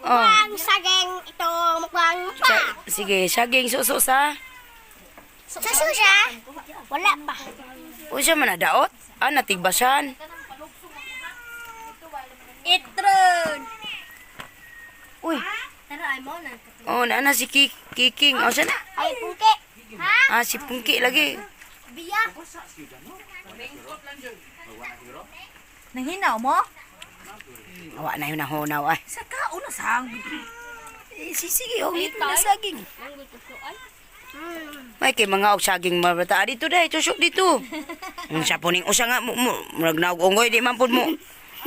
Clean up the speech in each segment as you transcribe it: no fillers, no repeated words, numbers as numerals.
Mukbang saging ito, mukbang pa. Sige, saging suso sa. Sa susa, wala pa. O siya man nadaot. Natigbasan. Itron. Uy. Tara, ay mo na. Na si Kiking. O siya na. Ay, pungki. Ha? Si Pungki lagi. Biya. Nanghinaw mo? Awa na yun nahunaw ay. Sa kaon na sang. Sige, hongit mo na saging. May kay mga og saging mabata dito dai, tusok dito. Siya po ning usa nga murag naog-ungoy di man pud mo.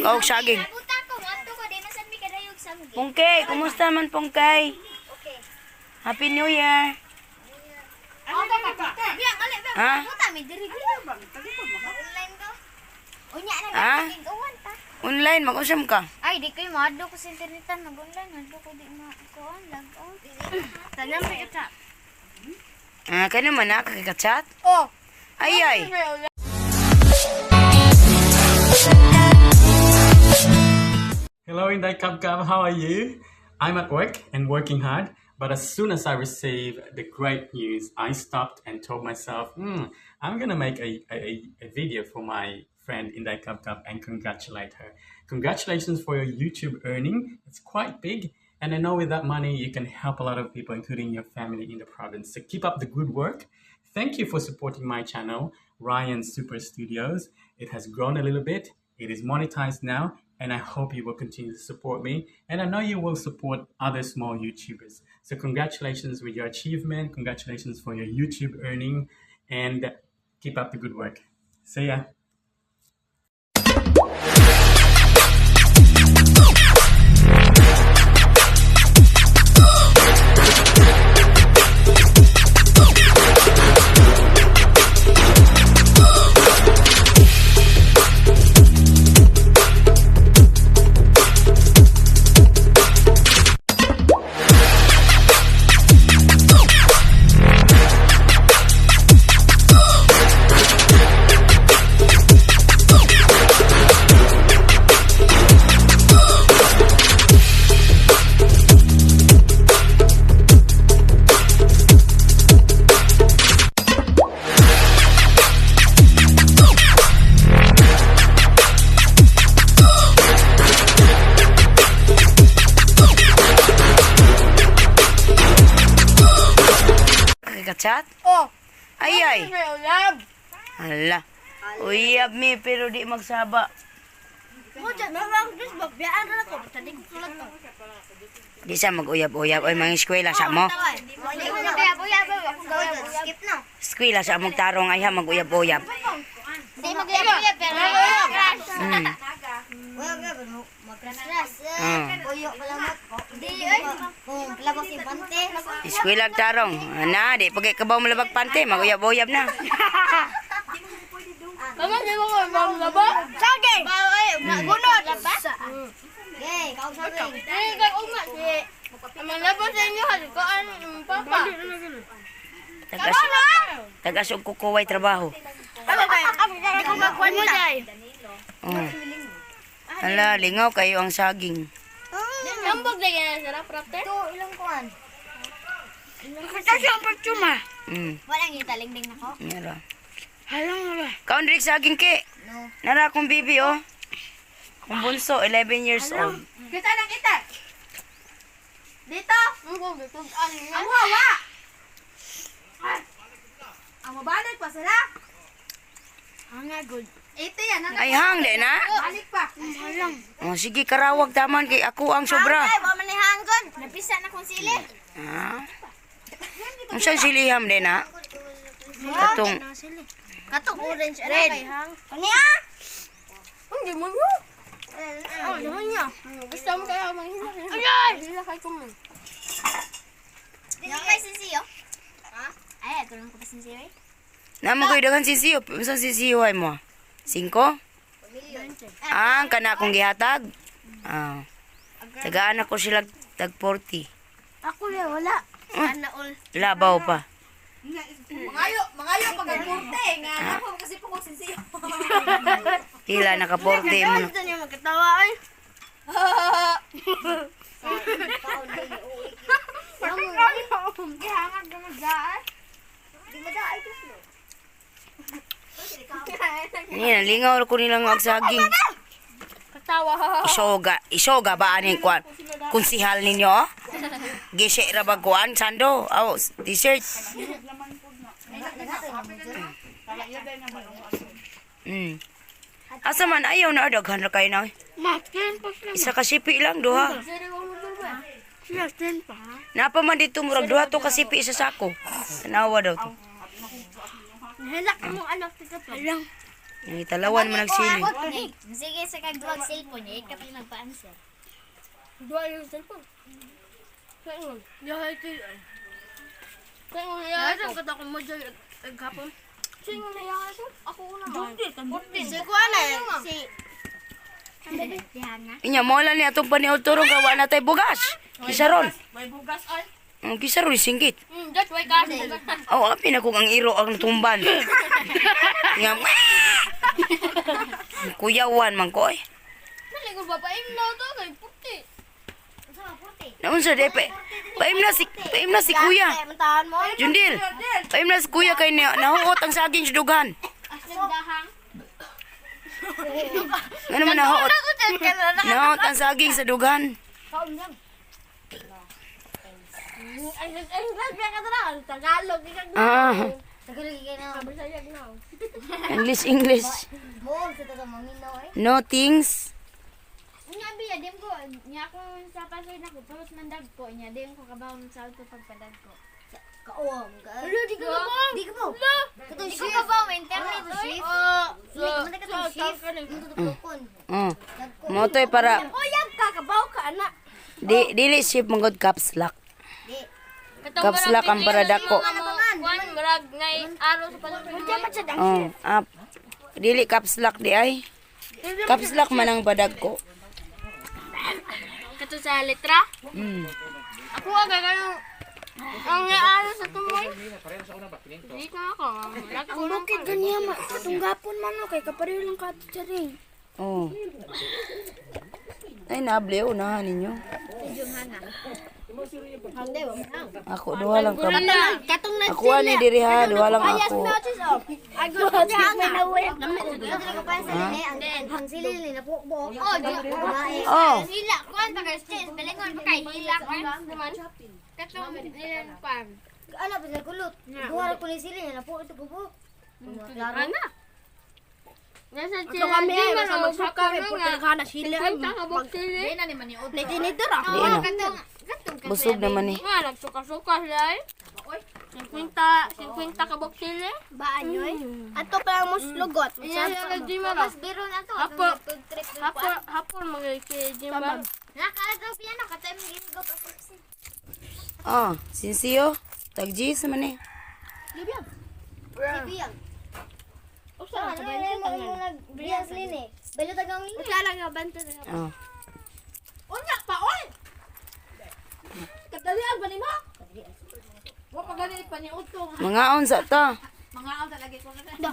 Og saging. Puta ko, ato ko, di masan mi kadayog sa mga. Pungkay, kumusta man Pungkay? Okay. Happy New Year. Ano ba ka? Biya, mali ba? Ha? Puta, may diri-diri. Online ko. Unya na Ha? lang, uwan ta. Online mag-usam ka. Ay, di ko maadlo ko sa internetan, nag-online, adlo ko di ma-kuan, lag-on. Tanang may chat. Kaya naman kakichat? Oh. Ay. Hello, Inday Cub Cub. How are you? I'm at work and working hard, but as soon as I received the great news, I stopped and told myself, I'm gonna make a video for my friend Inday Cub Cub and congratulate her. Congratulations for your YouTube earning. It's quite big, and I know with that money you can help a lot of people, including your family in the province. So keep up the good work. Thank you for supporting my channel, Ryan Super Studios. It has grown a little bit. It is monetized now, and I hope you will continue to support me. And I know you will support other small YouTubers. So congratulations with your achievement. Congratulations for your YouTube earning, and keep up the good work. See ya. Kakichat? Oh. Ay. Lab. Hala. Uyab mi pero di magsaba. Mo dyan, mawag dis babiyaan ra ko, tadi ko sulat to. Di sa mag-uyab-uyab ay mga eskwela sa mo. Hindi ko na kaya skip na. Eskwela sa mong tarong ay ha mag-uyab-uyab. Hindi mag-uyab pero magkras. Uyo kalamat ko. Di ay. Labas si Pante. Eskwela tarong. Di pagay kabaw malabag pante, mag-uyab-uyab na. Kamu di mo ko laba? Sage. Ay, gunod. Okay, kau sage. Kay umat si. Malabo sa inyo halikoan papa. Tagasog kukuway trabaho. Ano ba? Di ko magkwenta. Hala, lingaw kayo ang saging. Lambog na yan, sarap rapte. Ito, ilang kuan. Kasi ang pagtsuma. Walang italing-ding na ko. Nara. Halang ba? Kaon rin saging ke. No. Nara akong bibi oh. Kung bunso, 11 years old. Kita lang kita. Dito. Ang hawa. Ang mabalik pa sila. Hanga good. Ito yan. Ay hang di na. Balik pa. Halang. Sige karawag taman kay ako ang sobra. Ay, ba manihanggon. Napisa na kong sili. Ang saan siliham di na? Katong Katok orange red. Kanya? Hindi mo mo. Oh, naman niya. Gusto mo kaya manghila. Ay! Hila kay kumin. Dili kay sinsiyo? Ha? Ay, tulong ko pa sinsiyo eh. namo koy daghan sisiyo. Unsa sisiyo ay mo? 5? Kana akong gihatag. Tagaan ako sila tag 40. Ako na wala. Ana all. Labaw pa. Mangayo pagagurte nga ako kasi po kung sinsiyo. Pila naka 40 mo. Ito niyo magkatawa ay. nalingaw ko nilang agsaging. Katawa. Isoga ba aning kwan? Kunsihal ninyo, oh? Gise ra ba kuan, Sando? Oh, t-shirt. Asa man ayaw na daghan ra kay na. Makin pa siya. Isa ka sipi lang duha. Siya din pa. Napa man dito murag duha to ka sipi sa sako. Tanawa daw to. Nahalak mo anak tika pa. Lang. Ang italawan mo nagsili. Sige, sa kagduwag cellphone niya, ikaw yung magpa-answer. Dua yung cellphone. Kaya yahay kayo. Kaya nga yahay ko kata ko mo dyan agkapon. Sino na yahay ko? Ako una nga. Si Kuana si Diana. Inya mo lang ni atong paniod turong gawa na tay bugas. Kisaron. may bugas ay. Ang kisaron singkit. Just wait kasi. Oh, api na kung ang iro ang tumban. Nga. Kuyawan man ko eh. Naligo ba pa na to kay puti. Naunsa de pa. Paim na si kuya. Mantahan mo. Jundil. Paim na si kuya kay nahuot ang saging sa dugan. Asindahang. Ano man nahuot? Nahuot ang saging sa dugan. Ay, ka tara. Tagalog. Ah, Tagalog kayo na. Bisayag na. English. Buong sa taga maminaw eh. No things. Nya biya dim ko, nya ko sa pasay na ko, palos mandag ko, nya dim ko kabawon sa auto pagpadag ko. Kaom ka. Di ka ba? Di ka po. Kato shift. Di ko ba internet to shift? Hindi ko man ka shift. Tutupon. Mo toy para Oyag ka, kabaw ka, anak. dili ship mangod caps lock. Di. Caps lock ang para dako. Kuan, marag ngay araw sa palengke. Oh, up. Dili caps lock di ay. Caps lock man ang badag ko. Kato sa letra. Ako aga kayo. Ang ngay araw sa tumoy. Hindi ka ako. Ang bukid ganyan, katunggapon man o, kay kapareho lang ka sa ring. Oh. Ay nabliw na ninyo. Ako duha lang ka. Katong na Ako ani diri ha, duha lang ako. Agad ko may naway. Ko pa sa ni ang silil ni na po. Oh, di. Oh. Sila, kuan pa kay stage, belengon pa kay hila kan naman. Katong nilang pan. Ano ba sa kulot? Duha ko ni silil na po ito bubo. Ana. Nasa sila kami ay magsuka kami pagkakana sila. Takabok sila. Na ni maniod. Nagtinitor ako. Di na. Katong Busog naman ni. Nga, nagsuka-suka sila eh. 50 kabok sila. Baan yoy? Ato pa ang muslugot. Di mo ba? Mas biro na to. Apo. Food trip. Hapon mag-kiji ba? Nakakagaw piano ka tayo maging go pa. Oh, sinsiyo. Tagji sa man eh. Biyang. Ano mo nag-biyang lin eh. Balo tagang lin. Usala nga banta. Oh. Unya pa oy. Kadalian ba nimo? Wa pa gali pa ni utong. Mangaon sa ta. Mga aw talagi ko na.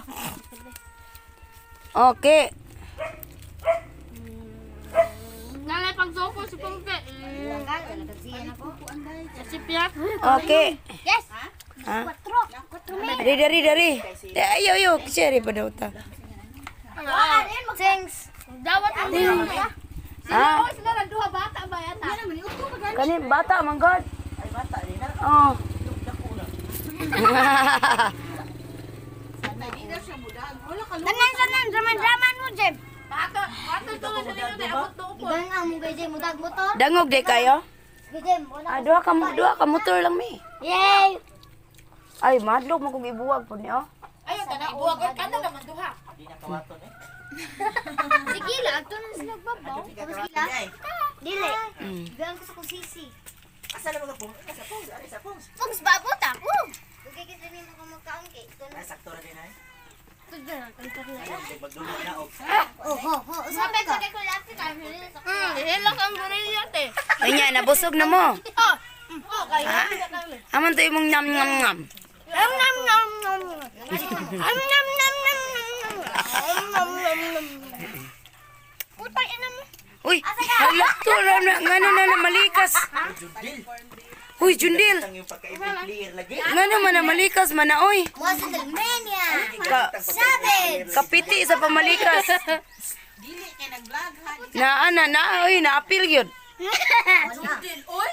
Okay. Nalay pag soko si Pongke. Langgal, nagsiyan ako. Si Piat. Okay. Yes. Ha? Dari. Ayo. Kisari pa daw ta. Thanks. Dawat ang dilo. Ha? Sila lang duha bata ba yata? Kani bata man god. Ay bata din na. Oh. Tanan, zaman mo, Jem. Bato to sa dilo na abot to upo. Ibang ang mugay, Jem, mudag motor. Dangog de kayo? Sige, Jem, wala. Duha ka motor lang mi. Yay! Ay, madlok mo kung ibuwag po niyo. Ayo ta na buwag ka na naman duha. Sige, agto na sila babaw. Tapos sila? Dili. Bilang ko sa kong sisi. Asa na mga pong? Sa pong, ari sa pong. Fogs, babot ako. Okay, kasi rin ako magkaon kay. Ay, sakto na din ay. Oh, Magdulo na og. Sabi ko. Hilak ang gorilla te. Ay nya, nabusog na mo. Kaya Aman to imong nyam. Nam. Putay ina mo. Uy, halakto na ngano na malikas. Judil. Uy, Jundil. Ang yung pagka-clear lagi. Ngano man na malikas man na oy. Mga sa dalmenia. kapiti sa pamalikas. Dili kay nag-vlog ha. Na ana na oy, na apil gyud. Oy!